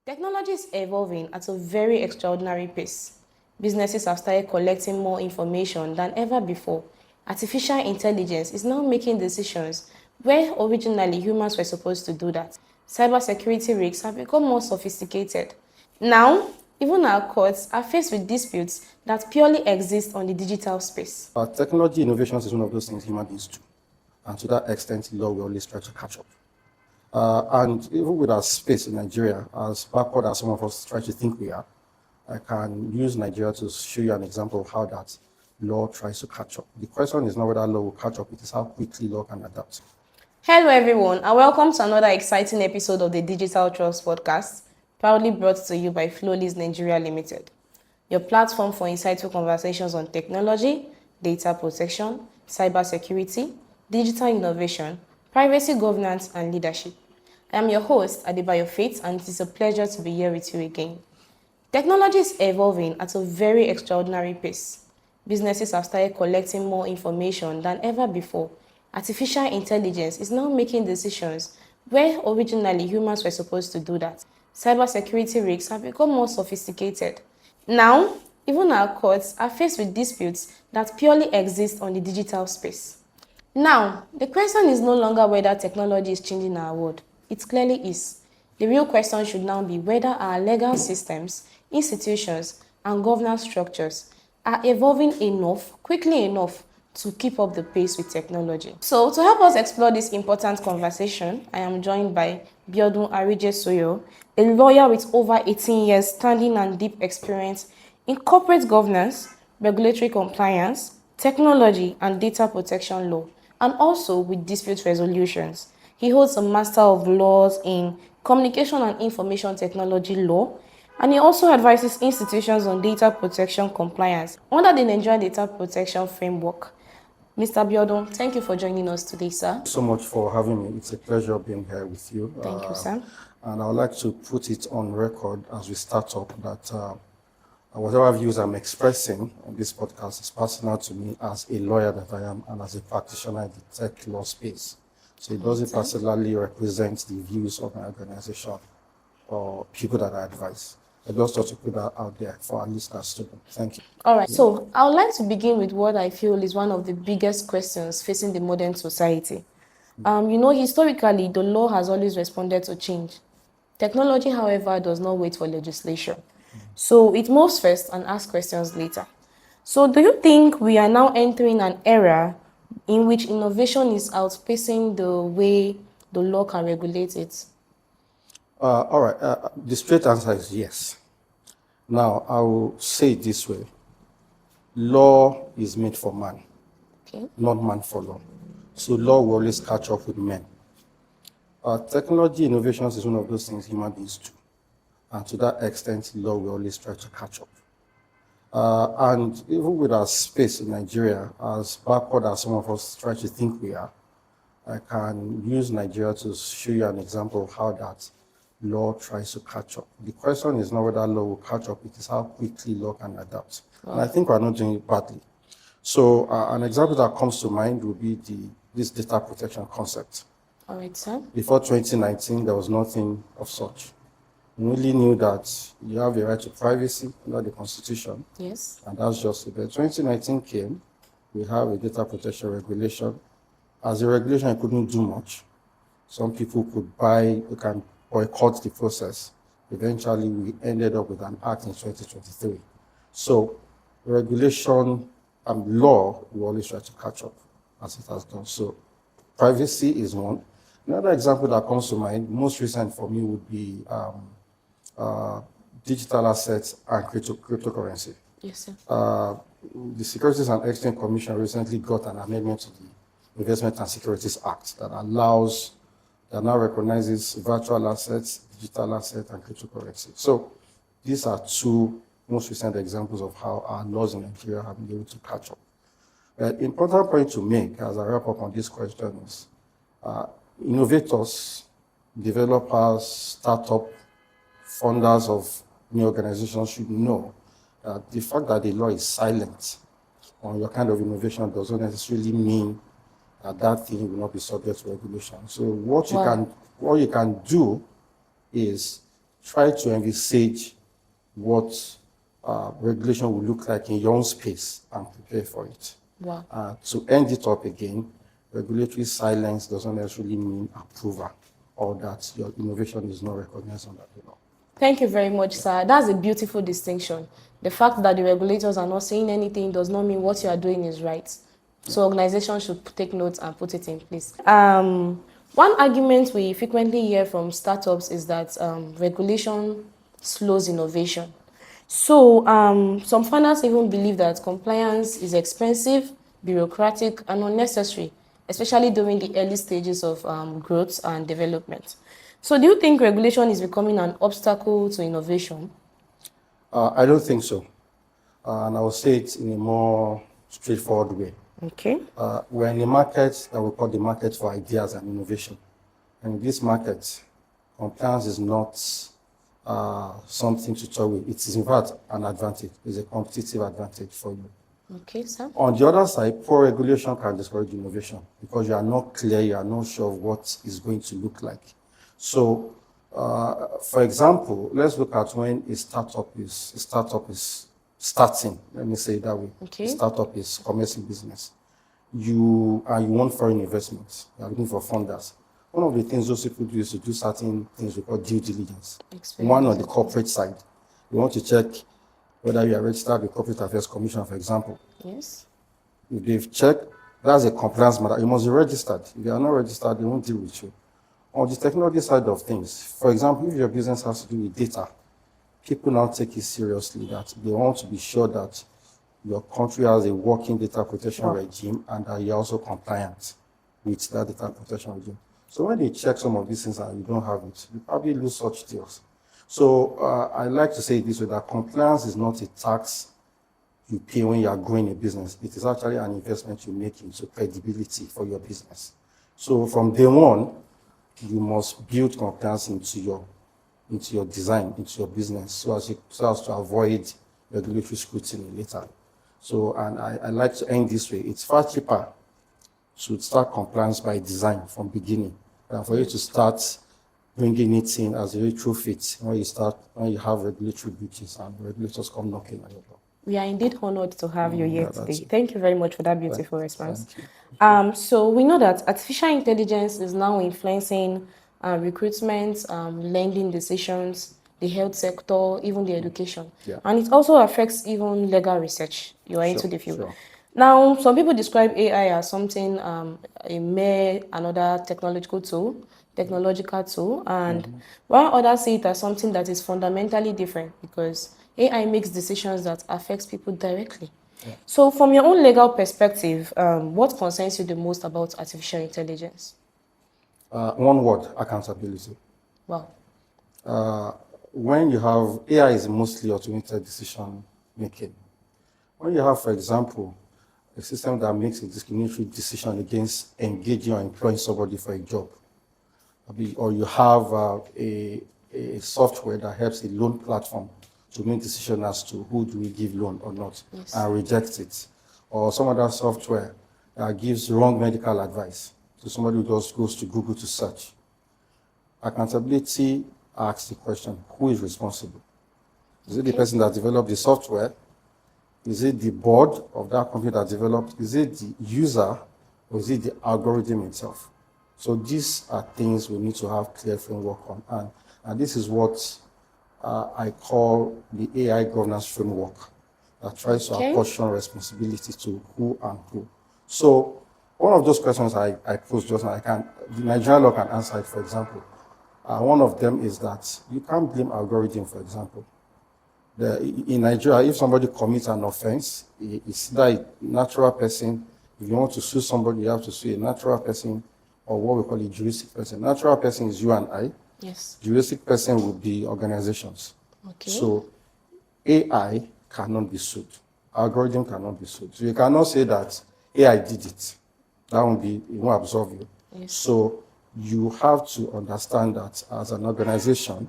Technology is evolving at a very extraordinary pace. Businesses have started collecting more information than ever before. Artificial intelligence is now making decisions where originally humans were supposed to do that. Cybersecurity risks have become more sophisticated. Now, even our courts are faced with disputes that purely exist on the digital space. Technology innovations is one of those things human beings do. And to that extent, law will always try to catch up. And even with our space in Nigeria, as backward as some of us try to think we are, I can use Nigeria to show you an example of how that law tries to catch up. The question is not whether law will catch up, it is how quickly law can adapt. Hello everyone, and welcome to another exciting episode of the Digital Trust Podcast, proudly brought to you by Flowless Nigeria Limited, your platform for insightful conversations on technology, data protection, cybersecurity, digital innovation, privacy governance, and leadership. I am your host, Adebayo Faith, and it is a pleasure to be here with you again. Technology is evolving at a very extraordinary pace. Businesses have started collecting more information than ever before. Artificial intelligence is now making decisions where originally humans were supposed to do that. Cybersecurity risks have become more sophisticated. Now, even our courts are faced with disputes that purely exist on the digital space. Now, the question is no longer whether technology is changing our world. It clearly is. The real question should now be whether our legal systems, institutions, and governance structures are evolving quickly enough to keep up the pace with technology. So, to help us explore this important conversation, I am joined by Biodun Arije-Soyo, a lawyer with over 18 years standing and deep experience in corporate governance, regulatory compliance, technology, and data protection law, and also with dispute resolutions. He holds a Master of Laws in Communication and Information Technology Law, and he also advises institutions on data protection compliance under the Nigerian Data Protection Framework. Mr. Biodun, thank you for joining us today, sir. Thank you so much for having me. It's a pleasure being here with you. Thank you, sir. And I would like to put it on record as we start up that whatever views I'm expressing on this podcast is personal to me as a lawyer that I am and as a practitioner in the tech law space. So it doesn't personally represent the views of my organization or people that I advise. I just thought to put that out there for our listeners too. Thank you. All right, so I would like to begin with what I feel is one of the biggest questions facing the modern society. Historically, the law has always responded to change. Technology, however, does not wait for legislation. So it moves first and asks questions later. So do you think we are now entering an era in which innovation is outpacing the way the law can regulate it? All right. The straight answer is yes. Now, I will say it this way. Law is made for man, not man for law. So law will always catch up with men. Technology innovations is one of those things human beings do. And to that extent, law will always try to catch up. And even with our space in Nigeria, as backward as some of us try to think we are, I can use Nigeria to show you an example of how that law tries to catch up. The question is not whether law will catch up, it is how quickly law can adapt. And I think we're not doing it badly. So an example that comes to mind would be this data protection concept. All right, sir. Before 2019, there was nothing of such. We only knew that you have a right to privacy under the Constitution. Yes. And that's just it. But 2019 came, we have a data protection regulation. As a regulation, it couldn't do much. Some people can boycott the process. Eventually, we ended up with an act in 2023. So, regulation and law will always try to catch up as it has done. So, privacy is one. Another example that comes to mind, most recent for me, would be digital assets and cryptocurrency. Yes, sir. The Securities and Exchange Commission recently got an amendment to the Investment and Securities Act that now recognizes virtual assets, digital assets, and cryptocurrency. So these are two most recent examples of how our laws in Nigeria have been able to catch up. The important point to make as I wrap up on this question is innovators, developers, startup, funders of new organizations should know that the fact that the law is silent on your kind of innovation doesn't necessarily mean that thing will not be subject to regulation. So what you can do is try to envisage what regulation will look like in your own space and prepare for it. Wow. To end it up again, regulatory silence doesn't necessarily mean approval or that your innovation is not recognized under the law. Thank you very much, sir. That's a beautiful distinction. The fact that the regulators are not saying anything does not mean what you are doing is right. So organizations should take notes and put it in place. One argument we frequently hear from startups is that regulation slows innovation. So some founders even believe that compliance is expensive, bureaucratic, and unnecessary, especially during the early stages of growth and development. So do you think regulation is becoming an obstacle to innovation? I don't think so. And I will say it in a more straightforward way. Okay. We're in a market that we call the market for ideas and innovation. And in this market, compliance is not something to toy with. It is in fact an advantage. It's a competitive advantage for you. Okay, sir. On the other side, poor regulation can discourage innovation because you are not clear, you are not sure of what is going to look like. So, for example, let's look at when a startup is starting. Let me say it that way. Okay. A startup is commencing business. You want foreign investments. You are looking for funders. One of the things those people do is to do certain things we call due diligence. One on the corporate side, you want to check whether you are registered with the Corporate Affairs Commission, for example. Yes. If they've checked, that's a compliance matter. You must be registered. If you are not registered, they won't deal with you. On the technology side of things, for example, if your business has to do with data, people now take it seriously that they want to be sure that your country has a working data protection regime and that you're also compliant with that data protection regime. So when they check some of these things and you don't have it, you probably lose such deals. So I like to say it this way, that compliance is not a tax you pay when you are growing a business. It is actually an investment you make into credibility for your business. So from day one, you must build compliance into your design, into your business, so as to avoid regulatory scrutiny later. So, and I like to end this way. It's far cheaper to start compliance by design from beginning than for you to start bringing it in as a retrofit when you have regulatory breaches and regulators come knocking on your door. We are indeed honored to have you here today. It. Thank you very much for that beautiful response. Thank you. So we know that artificial intelligence is now influencing recruitment, lending decisions, the health sector, even the education. Yeah. And it also affects even legal research. You are into the field. Sure. Now, some people describe AI as something, another technological tool, and while others see it as something that is fundamentally different because AI makes decisions that affects people directly. Yeah. So from your own legal perspective, what concerns you the most about artificial intelligence? One word, accountability. Wow. When you have AI is mostly automated decision making. When you have, for example, a system that makes a discriminatory decision against engaging or employing somebody for a job, or you have a software that helps a loan platform to make decision as to who do we give loan or not, yes, and reject it, or some other software that gives wrong medical advice to somebody who just goes to Google to search. Accountability asks the question, who is responsible? Is it the person that developed the software? Is it the board of that company that developed? Is it the user? Or is it the algorithm itself? So these are things we need to have clear framework on. And this is what I call the AI governance framework that tries to apportion responsibility to who and who. So one of those questions I posed just now, the Nigerian law can answer it, for example. One of them is that you can't blame algorithm, for example. In Nigeria, if somebody commits an offense, it's either a natural person. If you want to sue somebody, you have to sue a natural person or what we call a juristic person. Natural person is you and I. Yes. Juristic person would be organizations. Okay. So AI cannot be sued. Algorithm cannot be sued. So you cannot say that AI did it. That it won't absolve you. Yes. So you have to understand that as an organization,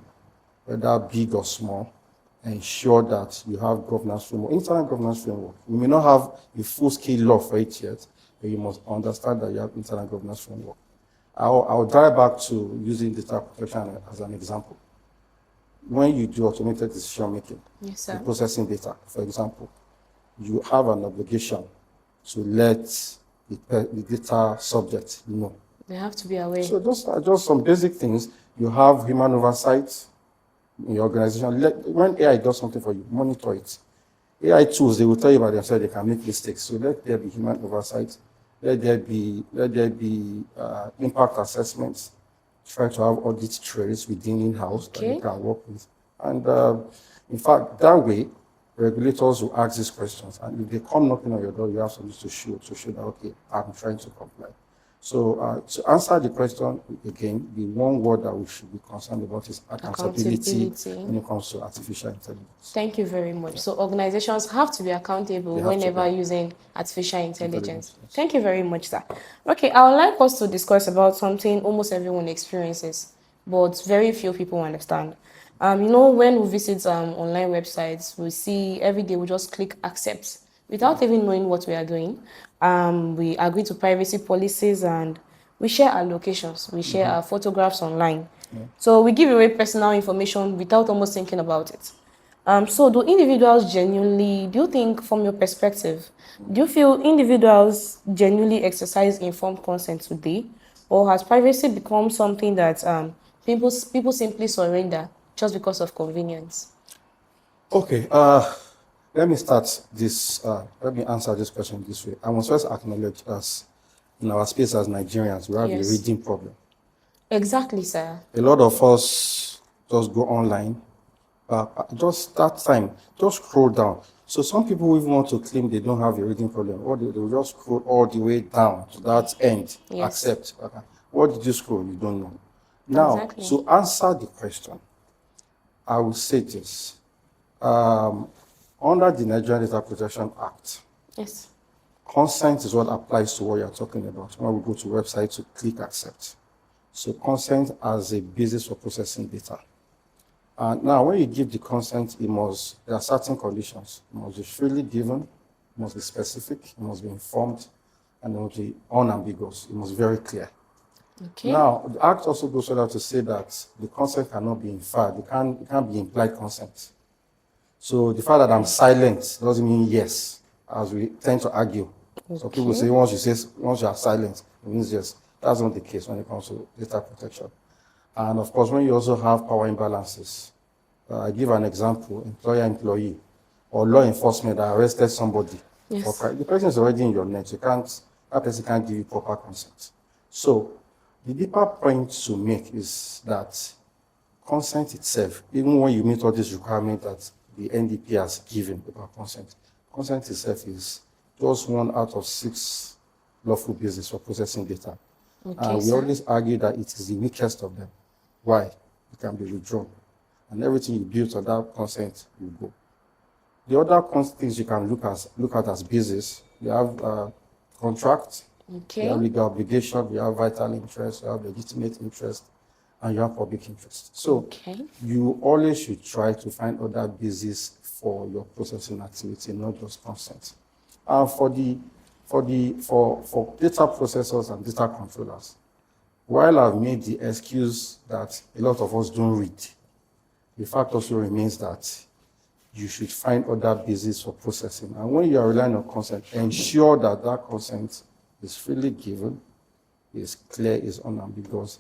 whether big or small, ensure that you have governance framework, internal governance framework. We may not have a full-scale law for it yet, but you must understand that you have internal governance framework. I'll drive back to using data protection as an example. when you do automated decision making, Yes, sir. processing data, for example, you have an obligation to let the data subject know. They have to be aware. So those are just some basic things. You have human oversight in your organization. When AI does something for you, monitor it. AI tools, they will tell you by themselves they can make mistakes. So let there be human oversight. Let there be impact assessments. Try to have audit trails within in-house that you can work with. And in fact, that way, regulators will ask these questions. And if they come knocking on your door, you have something to show that, okay, I'm trying to comply. So to answer the question again, the one word that we should be concerned about is accountability when it comes to artificial intelligence. Thank you very much. So organizations have to be accountable whenever using artificial intelligence. Yes. Thank you very much, sir. Okay, I would like us to discuss about something almost everyone experiences, but very few people understand. When we visit online websites, we see every day we just click accept without even knowing what we are doing. We agree to privacy policies and we share our locations, we share our photographs online. So we give away personal information without almost thinking about it. So do individuals genuinely, do you think from your perspective, do you feel individuals genuinely exercise informed consent today? Or has privacy become something that people simply surrender just because of convenience? Okay, let me start this, let me answer this question this way. I must first acknowledge us in our space as Nigerians, we have a reading problem. Exactly, sir. A lot of us just go online, just that time, just scroll down. So some people even want to claim they don't have a reading problem, or they will just scroll all the way down to that end, accept. Okay. What did you scroll? You don't know. Now, to answer the question, I will say this. Under the Nigerian Data Protection Act, consent is what applies to what you're talking about. When we go to website to click accept. So consent as a basis for processing data. And now when you give the consent, there are certain conditions. It must be freely given, it must be specific, it must be informed, and it must be unambiguous. It must be very clear. Okay. Now, the Act also goes further to say that the consent cannot be inferred. It can't be implied consent. So the fact that I'm silent doesn't mean yes, as we tend to argue. Okay. So people say once you are silent, it means yes. That's not the case when it comes to data protection. And of course, when you also have power imbalances, I give an example, employer-employee, or law enforcement that arrested somebody. The person is already in your net. That person can't give you proper consent. So the deeper point to make is that consent itself, even when you meet all these requirements that the NDPA has given about consent itself is just 1 out of 6 lawful basis for processing data. Okay, we always argue that it is the weakest of them. Why? It can be withdrawn. And everything you build on that consent will go. The other things you can look at as basis, you have contract, you have legal obligation, you have vital interest, you have legitimate interest, and you have public interest. So you always should try to find other basis for your processing activity, not just consent. And for data processors and data controllers, while I've made the excuse that a lot of us don't read, the fact also remains that you should find other basis for processing. And when you are relying on consent, ensure that that consent is freely given, is clear, is unambiguous,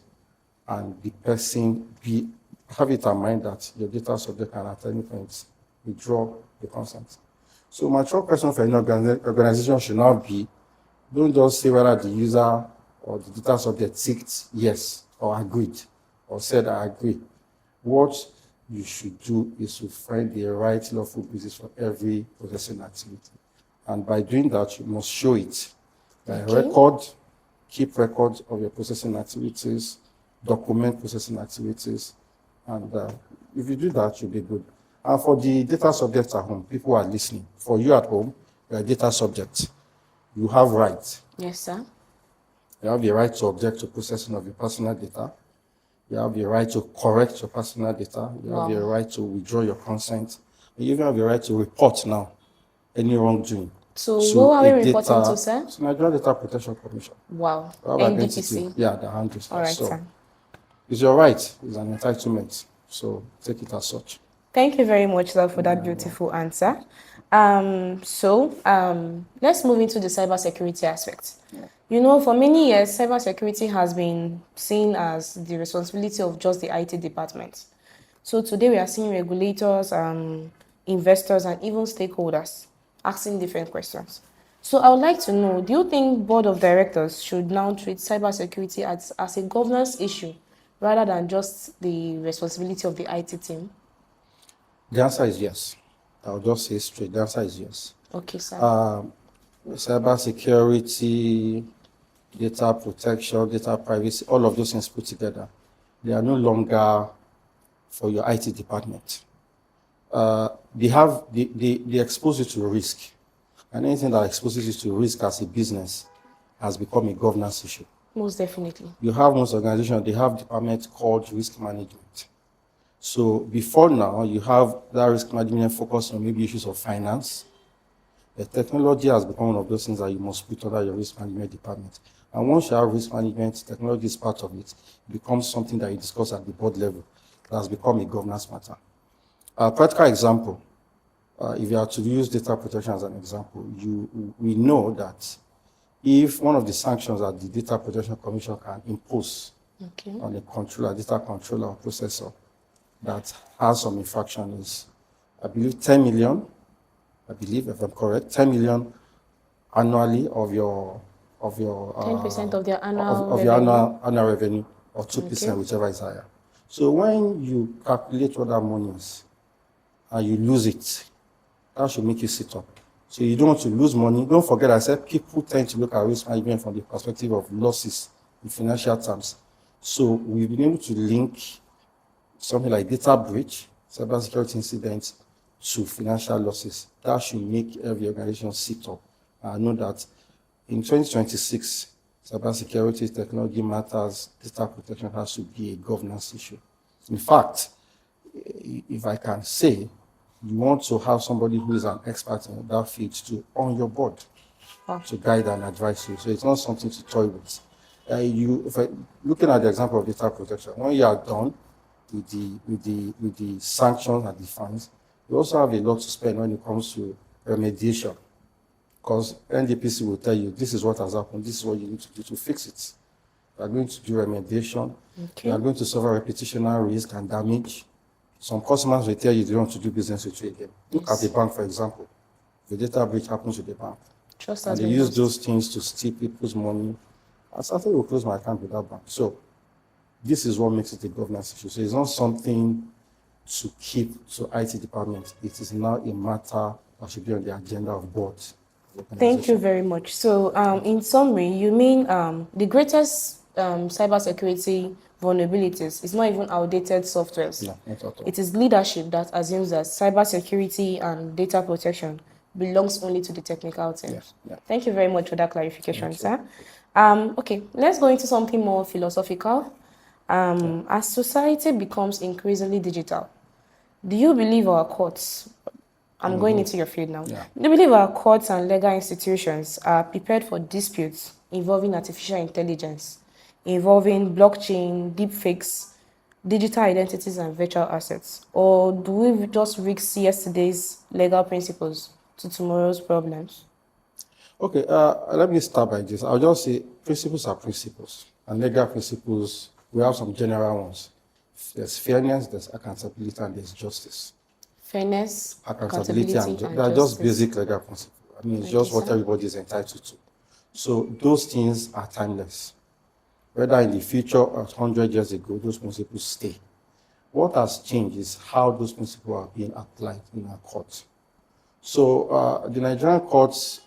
and the person have it in mind that your data subject can at any point withdraw the consent. So my short question for an organization should not be, don't just say whether the user or the data subject ticked yes or agreed or said I agree. What you should do is to find the right lawful basis for every processing activity. And by doing that, you must show it. Keep records of your processing activities, document processing activities, and if you do that, you'll be good. And for the data subjects at home, people are listening. For you at home, you're a data subject. You have rights. Yes, sir. You have the right to object to processing of your personal data. You have the right to correct your personal data. You have the right to withdraw your consent. You even have the right to report now any wrongdoing. So what are we reporting to, sir? It's Nigerian Data Protection Commission. NDPA. Yeah, the handles. All right, sir. It's your right. It's an entitlement So take it as such. Thank you very much, sir, for that beautiful answer. Let's move into the cybersecurity aspect. You know, for many years, cybersecurity has been seen as the responsibility of just the IT department. So today we are seeing regulators, investors, and even stakeholders asking different questions. So I would like to know, do you think board of directors should now treat cybersecurity as a governance issue rather than just the responsibility of the IT team? The answer is yes. I'll just say straight. The answer is yes. Okay, sir. Cybersecurity, data protection, data privacy, all of those things put together, they are no longer for your IT department. They expose you to risk. And anything that exposes you to risk as a business has become a governance issue. Most definitely. You have most organizations, they have departments called risk management. So before now, you have that risk management focused on maybe issues of finance. The technology has become one of those things that you must put under your risk management department. And once you have risk management, technology is part of it. It becomes something that you discuss at the board level. That has become a governance matter. A practical example, if you are to use data protection as an example, we know that if one of the sanctions that the Data Protection Commission can impose on a controller, data controller or processor that has some infraction is, I believe, 10 million, if I'm correct, 10 million annually of your 10% of their annual of your annual revenue, or 2%, whichever is higher. So when you calculate what that money is and you lose it, that should make you sit up. So you don't want to lose money. Don't forget, I said people tend to look at risk management from the perspective of losses in financial terms. So we've been able to link something like data breach, cybersecurity incidents, to financial losses. That should make every organization sit up and know that in 2026, cybersecurity, technology matters, data protection has to be a governance issue. In fact, if I can say, you want to have somebody who is an expert in that field on your board to guide and advise you. So it's not something to toy with. Looking at the example of data protection, when you are done with the sanctions and the fines, you also have a lot to spend when it comes to remediation. Because NDPC will tell you, this is what has happened, this is what you need to do to fix it. You are going to do remediation. You are going to suffer reputational risk and damage. Some customers will tell you they don't want to do business with you again. Look at the bank, for example. The data breach happens with the bank. And they use those things to steal people's money. I started to close my account with that bank. So this is what makes it a governance issue. So it's not something to keep to IT department. It is now a matter that should be on the agenda of boards. Thank you very much. So in summary, you mean the greatest cybersecurity vulnerabilities is not even outdated softwares. No, not at all. It is leadership that assumes that cybersecurity and data protection belongs only to the technical teams. Yes. Yeah. Thank you very much for that clarification, sir. Okay, let's go into something more philosophical. As society becomes increasingly digital, do you believe our courts, I'm going into your field now, do you believe our courts and legal institutions are prepared for disputes involving artificial intelligence, involving blockchain, deepfakes, digital identities, and virtual assets? Or do we just risk yesterday's legal principles to tomorrow's problems? Okay, let me start by this. I'll just say principles are principles, and legal principles, we have some general ones. There's fairness, there's accountability, and there's justice. Fairness, accountability and justice. They are just basic legal principles. I mean, it's just what everybody is entitled to. So those things are timeless. Whether in the future or 100 years ago, those principles stay. What has changed is how those principles are being applied in our courts. So the Nigerian courts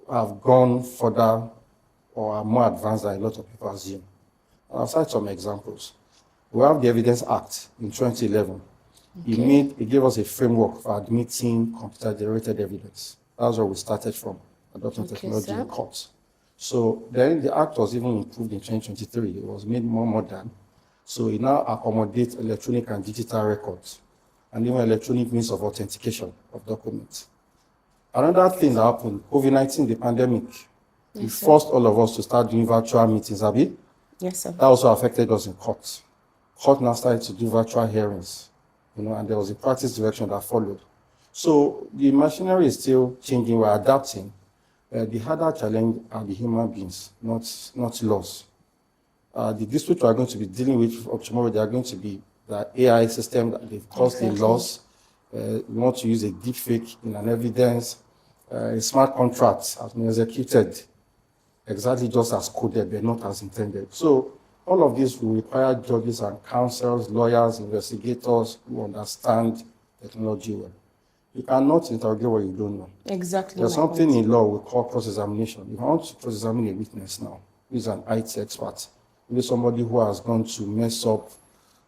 have gone further or are more advanced than a lot of people assume. I'll cite some examples. We have the Evidence Act in 2011. It gave us a framework for admitting computer-generated evidence. That's where we started from, adopting technology in courts. So then the act was even improved in 2023. It was made more modern. So it now accommodates electronic and digital records, and even electronic means of authentication of documents. Another thing that happened, COVID-19, the pandemic, it forced all of us to start doing virtual meetings, Abi? Yes, sir. That also affected us in courts. court now started to do virtual hearings, and there was a practice direction that followed. So the machinery is still changing, we're adapting. The harder challenge are the human beings, not laws. The dispute we are going to be dealing with tomorrow, they are going to be the AI system that they've caused the laws. We want to use a deep fake in an evidence. A smart contract has been executed exactly just as coded, but not as intended. So all of this will require judges and counsels, lawyers, investigators who understand technology well. You cannot interrogate what you don't know. Exactly. There's something in law we call cross-examination. If I want to cross-examine a witness now, who is an IT expert, maybe somebody who has gone to mess up,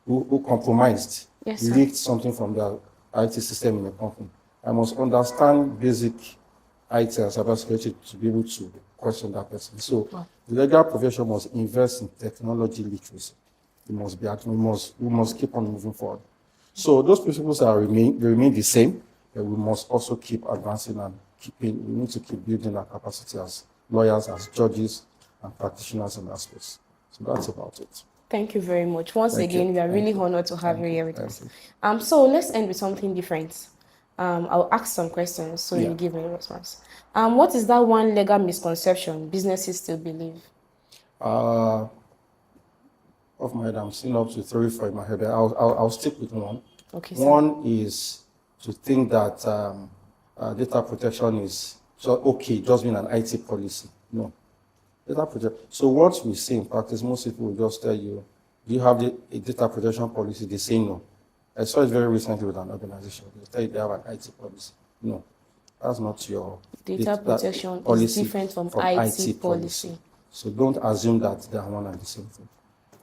who compromised, leaked something from the IT system in a company, I must understand basic IT and cybersecurity to be able to question that person. So the legal profession must invest in technology literacy. We must keep on moving forward. So those principles remain the same. But we must also keep advancing and we need to keep building our capacity as lawyers, as judges, and practitioners in that space. So that's about it. Thank you very much. Once again, we are really honored to have you here with us. So let's end with something different. I'll ask some questions so you give me a response. What is that one legal misconception businesses still believe? Off my head, I'm seeing up to 3 or 4 in my head. I'll stick with one. Okay. One is to think that data protection is just being an IT policy. No. Data protection. So what we see in practice, most people will just tell you, do you have a data protection policy? They say no. I saw it very recently with an organization. They tell you they have an IT policy. No. That's not your data protection policy is different from IT policy. So don't assume that they are one and the same thing.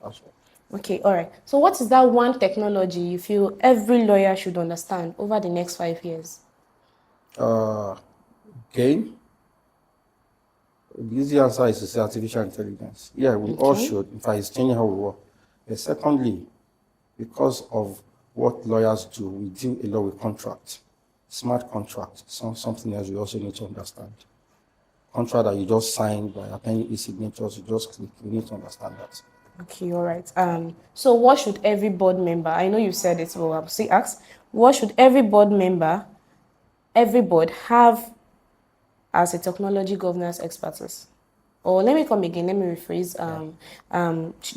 That's all. Okay, all right. So what is that one technology you feel every lawyer should understand over the next 5 years? Okay. The easy answer is to say artificial intelligence. Yeah, we all should. In fact, it's changing how we work. But secondly, because of what lawyers do, we deal a lot with contracts. Smart contract, something else we also need to understand. Contract that you just sign by appending e-signatures, you just click. We need to understand that. Okay, all right. So what should every board member, I know you said it, but I'll still ask, what should every board have as a technology governance expertise? Or let me come again, let me rephrase.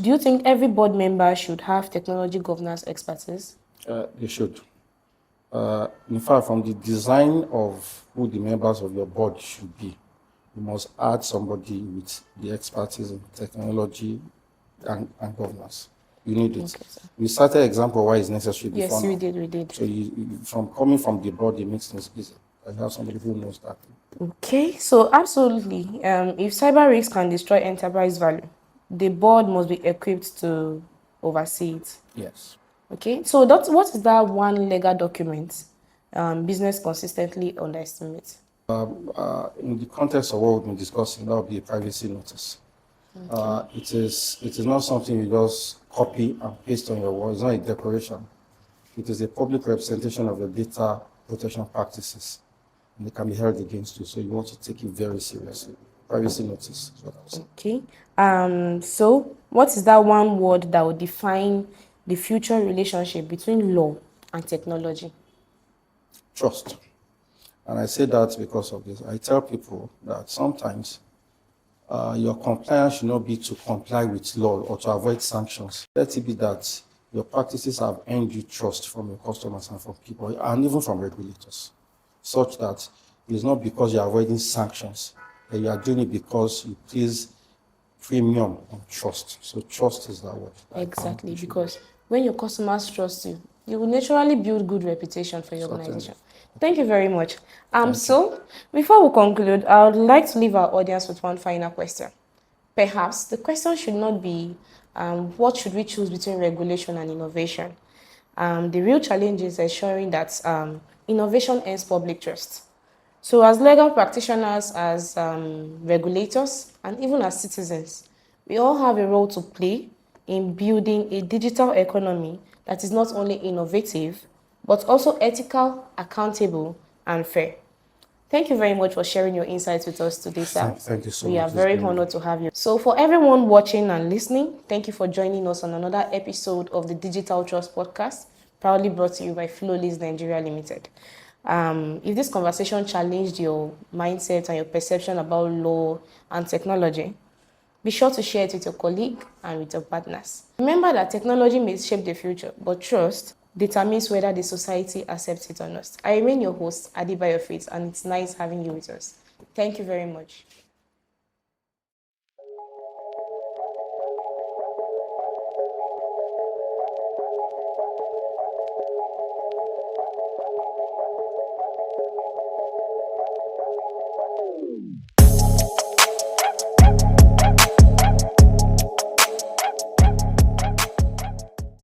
Do you think every board member should have technology governance expertise? They should. In fact, from the design of who the members of your board should be, you must add somebody with the expertise in technology and governance. You need it. Okay, we started an example why it's necessary before. Yes, we did. So from coming from the board, it makes things easy. I have somebody who knows that. Okay, so absolutely. If cyber risks can destroy enterprise value, the board must be equipped to oversee it. Yes. Okay, so what is that one legal document business consistently underestimates? In the context of what we've been discussing, that would be a privacy notice. Okay. It is not something you just copy and paste on your wall. It's not a decoration. It is a public representation of your data protection practices, and it can be held against you. So you want to take it very seriously. Privacy notice is what I would say. Okay. So what is that one word that would define the future relationship between law and technology? Trust. And I say that because of this. I tell people that sometimes your compliance should not be to comply with law or to avoid sanctions. Let it be that your practices have earned you trust from your customers and from people, and even from regulators, such that it is not because you are avoiding sanctions, that you are doing it because you place premium on trust. So trust is that word. Exactly, because when your customers trust you, you will naturally build good reputation for your organization. Thank you very much. So before we conclude, I would like to leave our audience with one final question. Perhaps the question should not be what should we choose between regulation and innovation? The real challenge is ensuring that innovation earns public trust. So as legal practitioners, as regulators, and even as citizens, we all have a role to play in building a digital economy that is not only innovative, but also ethical, accountable, and fair. Thank you very much for sharing your insights with us today, sir. Thank you so We much. are very honored to have you. So for everyone watching and listening, thank you for joining us on another episode of the Digital Trust Podcast, proudly brought to you by Flowless Nigeria Limited. If this conversation challenged your mindset and your perception about law and technology, be sure to share it with your colleague and with your partners. Remember that technology may shape the future, but trust determines whether the society accepts it or not. I remain your host, Adibayo Faith, and it's nice having you with us. Thank you very much.